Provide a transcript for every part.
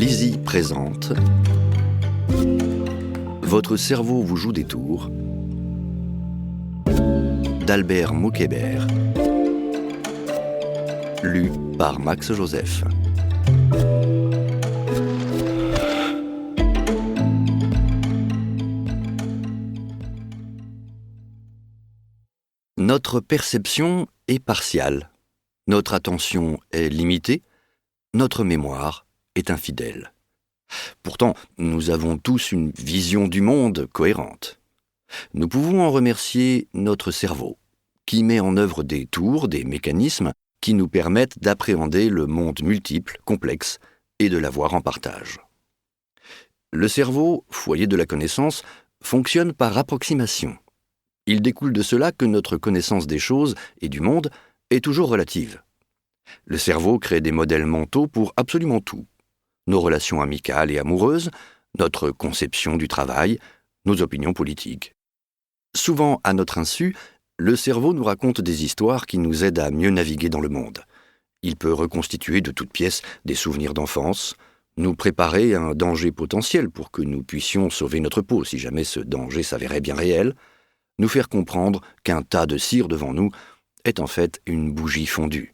Lizzie présente Votre cerveau vous joue des tours d'Albert Moukébert, lu par Max Joseph. Notre perception est partiale, notre attention est limitée, notre mémoire est infidèle. Pourtant, nous avons tous une vision du monde cohérente. Nous pouvons en remercier notre cerveau, qui met en œuvre des tours, des mécanismes qui nous permettent d'appréhender le monde multiple, complexe, et de l'avoir en partage. Le cerveau, foyer de la connaissance, fonctionne par approximation. Il découle de cela que notre connaissance des choses et du monde est toujours relative. Le cerveau crée des modèles mentaux pour absolument tout. Nos relations amicales et amoureuses, notre conception du travail, nos opinions politiques. Souvent, à notre insu, le cerveau nous raconte des histoires qui nous aident à mieux naviguer dans le monde. Il peut reconstituer de toutes pièces des souvenirs d'enfance, nous préparer à un danger potentiel pour que nous puissions sauver notre peau si jamais ce danger s'avérait bien réel, nous faire comprendre qu'un tas de cire devant nous est en fait une bougie fondue.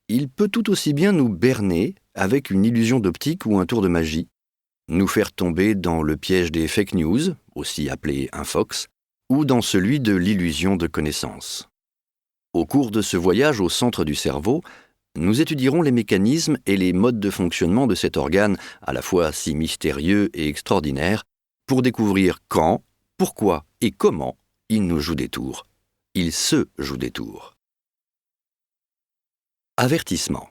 Il peut tout aussi bien nous berner avec une illusion d'optique ou un tour de magie, nous faire tomber dans le piège des fake news, aussi appelé infox, ou dans celui de l'illusion de connaissance. Au cours de ce voyage au centre du cerveau, nous étudierons les mécanismes et les modes de fonctionnement de cet organe à la fois si mystérieux et extraordinaire, pour découvrir quand, pourquoi et comment il nous joue des tours. Il se joue des tours. Avertissement.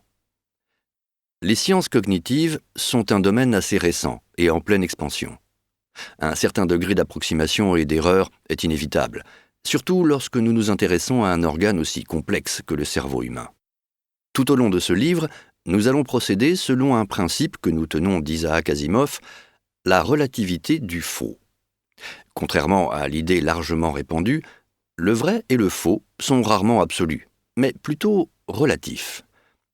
Les sciences cognitives sont un domaine assez récent et en pleine expansion. Un certain degré d'approximation et d'erreur est inévitable, surtout lorsque nous nous intéressons à un organe aussi complexe que le cerveau humain. Tout au long de ce livre, nous allons procéder selon un principe que nous tenons d'Isaac Asimov, la relativité du faux. Contrairement à l'idée largement répandue, le vrai et le faux sont rarement absolus, mais plutôt relatifs.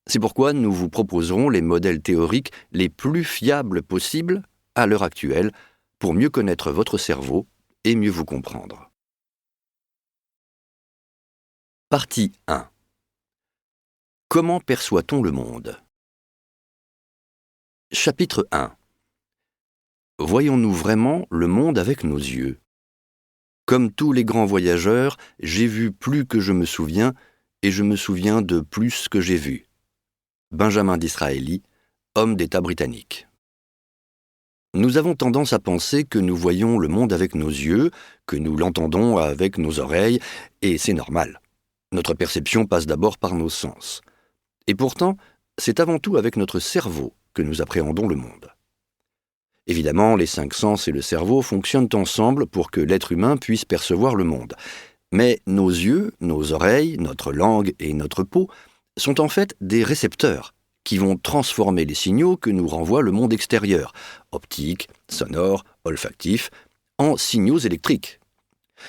C'est pourquoi nous vous proposerons les modèles théoriques les plus fiables possibles à l'heure actuelle pour mieux connaître votre cerveau et mieux vous comprendre. Partie 1. Comment perçoit-on le monde ? Chapitre 1. Voyons-nous vraiment le monde avec nos yeux ? Comme tous les grands voyageurs, j'ai vu plus que je me souviens, et je me souviens de plus que j'ai vu. Benjamin Disraeli, homme d'État britannique. Nous avons tendance à penser que nous voyons le monde avec nos yeux, que nous l'entendons avec nos oreilles, et c'est normal. Notre perception passe d'abord par nos sens. Et pourtant, c'est avant tout avec notre cerveau que nous appréhendons le monde. Évidemment, les 5 sens et le cerveau fonctionnent ensemble pour que l'être humain puisse percevoir le monde. Mais nos yeux, nos oreilles, notre langue et notre peau sont en fait des récepteurs qui vont transformer les signaux que nous renvoie le monde extérieur, optiques, sonores, olfactifs, en signaux électriques.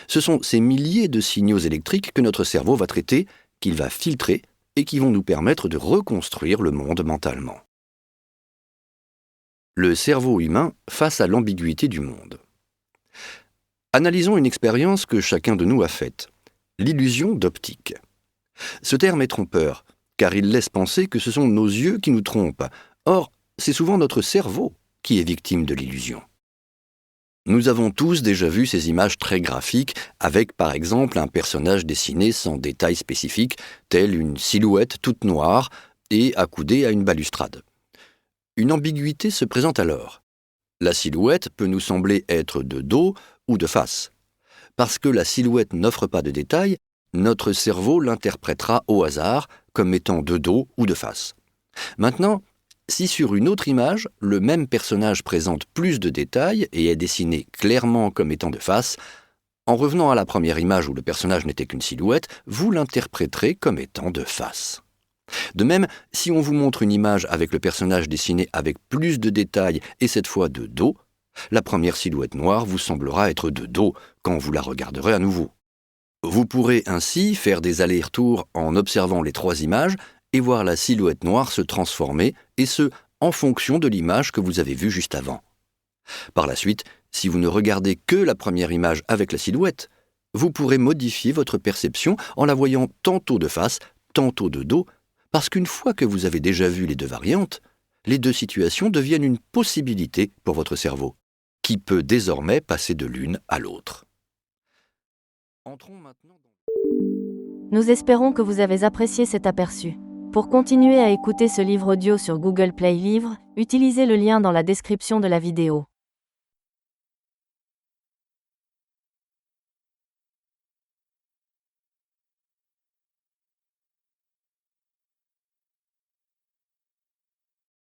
Ce sont ces milliers de signaux électriques que notre cerveau va traiter, qu'il va filtrer et qui vont nous permettre de reconstruire le monde mentalement. Le cerveau humain face à l'ambiguïté du monde. Analysons une expérience que chacun de nous a faite, l'illusion d'optique. Ce terme est trompeur, car il laisse penser que ce sont nos yeux qui nous trompent. Or, c'est souvent notre cerveau qui est victime de l'illusion. Nous avons tous déjà vu ces images très graphiques avec, par exemple, un personnage dessiné sans détails spécifiques, tel une silhouette toute noire et accoudée à une balustrade. Une ambiguïté se présente alors. La silhouette peut nous sembler être de dos ou de face. Parce que la silhouette n'offre pas de détails, notre cerveau l'interprétera au hasard comme étant de dos ou de face. Maintenant, si sur une autre image, le même personnage présente plus de détails et est dessiné clairement comme étant de face, en revenant à la première image où le personnage n'était qu'une silhouette, vous l'interpréterez comme étant de face. De même, si on vous montre une image avec le personnage dessiné avec plus de détails et cette fois de dos, la première silhouette noire vous semblera être de dos quand vous la regarderez à nouveau. Vous pourrez ainsi faire des allers-retours en observant les 3 images et voir la silhouette noire se transformer, et ce, en fonction de l'image que vous avez vue juste avant. Par la suite, si vous ne regardez que la première image avec la silhouette, vous pourrez modifier votre perception en la voyant tantôt de face, tantôt de dos, parce qu'une fois que vous avez déjà vu les deux variantes, les deux situations deviennent une possibilité pour votre cerveau, qui peut désormais passer de l'une à l'autre. Entrons maintenant dans... Nous espérons que vous avez apprécié cet aperçu. Pour continuer à écouter ce livre audio sur Google Play Livres, utilisez le lien dans la description de la vidéo.